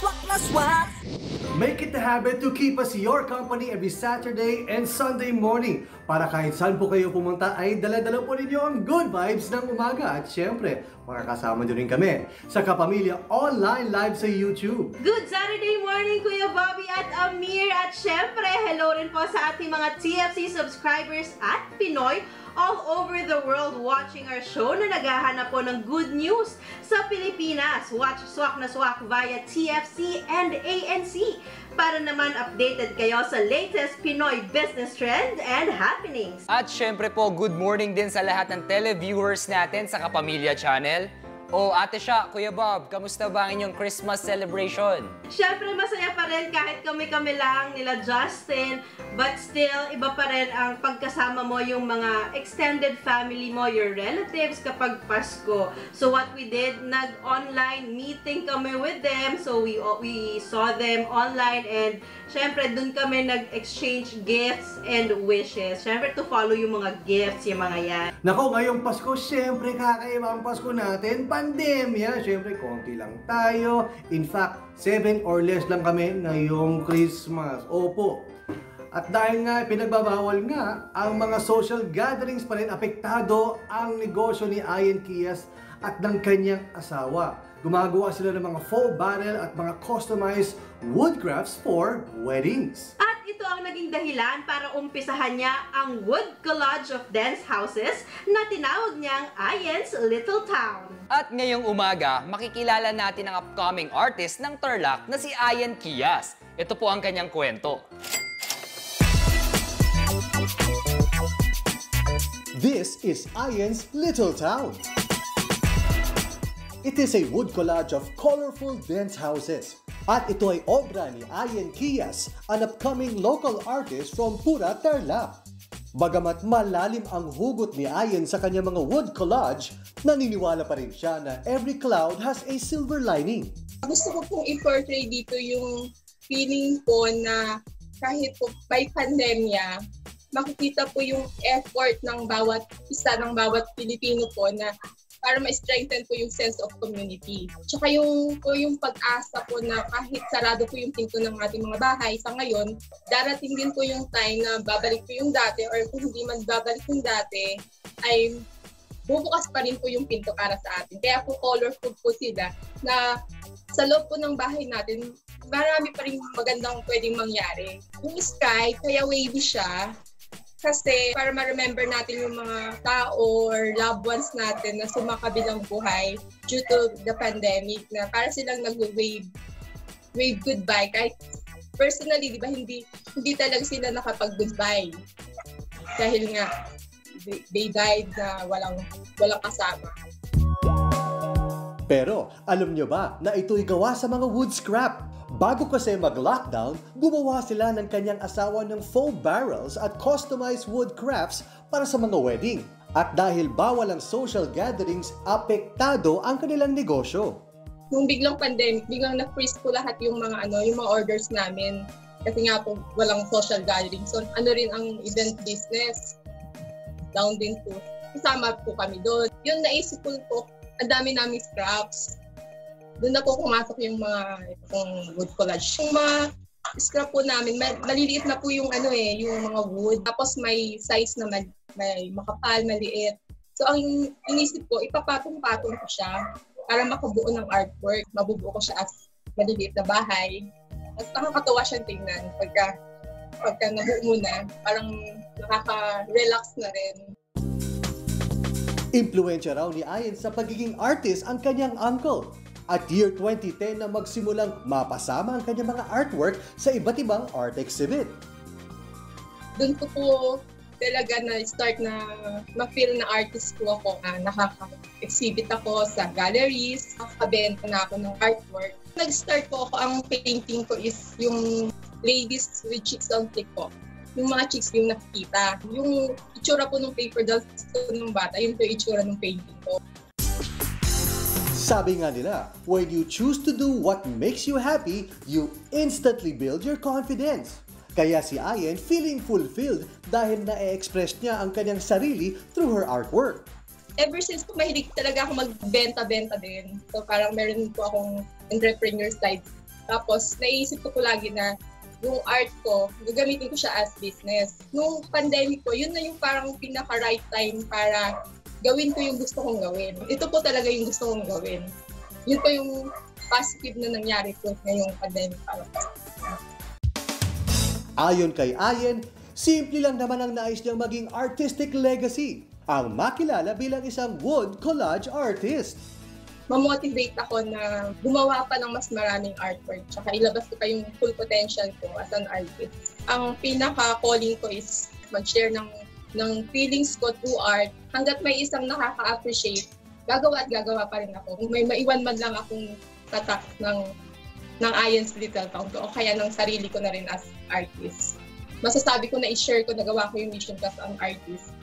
swak na swak! Make it a habit to keep us your company every Saturday and Sunday morning. Para kahit saan po kayo pumunta ay dala-dala po ninyo ang good vibes ng umaga. At syempre, makakasama nyo rin kami sa Kapamilya Online Live sa YouTube. Good Saturday morning, Kuya Bobby at Amir. At syempre, hello rin po sa ating mga TFC subscribers at Pinoy all over the world watching our show na naghahanap po ng good news sa Pilipinas. Watch Swak na Swak via TFC and ANC para naman updated kayo sa latest Pinoy business trend and happenings. At syempre po, good morning din sa lahat ng televiewers natin sa Kapamilya Channel. O Ate Sha, Kuya Bob, kamusta ba ang inyong Christmas celebration? Syempre, masaya pa rin kahit kami-kami lang nila Justin. But still, iba pa rin ang pagkasama mo yung mga extended family mo, your relatives kapag Pasko. So what we did, nag-online meeting kami with them. So we saw them online and syempre, dun kami nag-exchange gifts and wishes. Syempre, to follow yung mga gifts, yung mga yan. Nako, ngayong Pasko, syempre kakaiba ang Pasko natin. Pandemya, syempre konti lang tayo. In fact, 7 or less lang kami ngayong Christmas. Opo. At dahil nga pinagbabawal nga ang mga social gatherings pa rin, apektado ang negosyo ni Ian Kias at ng kanyang asawa. Gumagawa sila ng mga faux barrel at mga customized wood crafts for weddings. At ito ang naging dahilan para umpisahan niya ang wood collage of dance houses na tinawag niyang Ian's Little Town. At ngayong umaga, makikilala natin ang upcoming artist ng Tarlac na si Ian Kias. Ito po ang kanyang kwento. This is Ian's Little Town. It is a wood collage of colorful dance houses. At ito ay obra ni Ian Kias, an upcoming local artist from Pura, Tarlac. Bagamat malalim ang hugot ni Ian sa kanyang mga wood collage, naniniwala pa rin siya na every cloud has a silver lining. Gusto ko pong i-portray dito yung feeling po na kahit po by pandemya, makikita po yung effort ng bawat isa ng bawat Pilipino po na para ma-strengthen po yung sense of community. Tsaka yung pag-asa po na kahit sarado po yung pinto ng ating mga bahay sa ngayon, darating din po yung time na babalik po yung dati or kung hindi man babalik yung dati, ay bubukas pa rin po yung pinto para sa atin. Kaya po colorful po sila na sa loob po ng bahay natin, marami pa rin magandang pwedeng mangyari. Yung sky, kaya wavy siya, kasi para ma-remember natin yung mga tao or loved ones natin na sumakabilang buhay due to the pandemic na para silang nag-wave goodbye. Kahit personally, di ba, hindi talaga sila nakapag-goodbye. Dahil nga, they died na walang kasama. Pero alam nyo ba na ito'y gawa sa mga wood scrap? Bago kasi mag-lockdown, gumawa sila ng kanyang asawa ng faux barrels at customized wood crafts para sa mga wedding. At dahil bawal ang social gatherings, apektado ang kanilang negosyo. Nung biglang pandemic, biglang na-freeze po lahat yung mga orders namin. Kasi nga po walang social gathering. So rin ang event business. Down din po. Kasama po kami doon. Yung naisip ko, ang dami naming scraps. Doon na po pumasok yung mga wood collage. Yung mga scrap po namin, maliliit na po yung yung mga wood. Tapos may size na may makapal, maliit. So ang inisip ko, ipapatong-patong ko siya para makabuo ng artwork. Mabubuo ko siya as maliliit na bahay. At nakakatawa siyang tingnan pagka nabuo mo na, parang nakaka-relax na rin. Impluwensya raw ni Ian sa pagiging artist ang kanyang uncle. At year 2010 na magsimulang mapasama ang kanyang mga artwork sa iba't ibang art exhibit. Doon ko po talaga na-start na ma-feel na artist ko ako. Nakaka-exhibit ako sa galleries, nakakabenta na ako ng artwork. Nag-start po ako, ang painting ko is yung ladies with chicks on flick po. Yung mga chicks yung nakikita. Yung itsura po ng paper dolls ng bata, yun po yung itsura ng painting ko. Sabi nga nila, when you choose to do what makes you happy, you instantly build your confidence. Kaya si Ian feeling fulfilled dahil na-express niya ang kanyang sarili through her artwork. Ever since po mahilig talaga ako magbenta-benta din. So parang meron po akong entrepreneur side Tapos, naisip ko lagi na yung art ko, gagamitin ko siya as business. Nung pandemic ko, yun na yung parang pinaka-right time para gawin ko yung gusto kong gawin. Ito po talaga yung gusto kong gawin. Yun po yung positive na nangyari po ngayong pandemic para po. Ayon kay Ayen, simple lang naman ang nais niyang maging artistic legacy, ang makilala bilang isang wood collage artist. Ma-motivate ako na gumawa pa ng mas maraming artwork tsaka ilabas ko pa yung full potential ko as an artist. Ang pinaka-calling ko is mag-share ng feelings ko through art. Hanggat may isang nakaka-appreciate, gagawa at gagawa pa rin ako. Kung may maiwan man lang akong tatak ng Ayen's Little Town o kaya ng sarili ko na rin as artist. Masasabi ko na i-share ko, nagawa ko yung mission ko as an artist.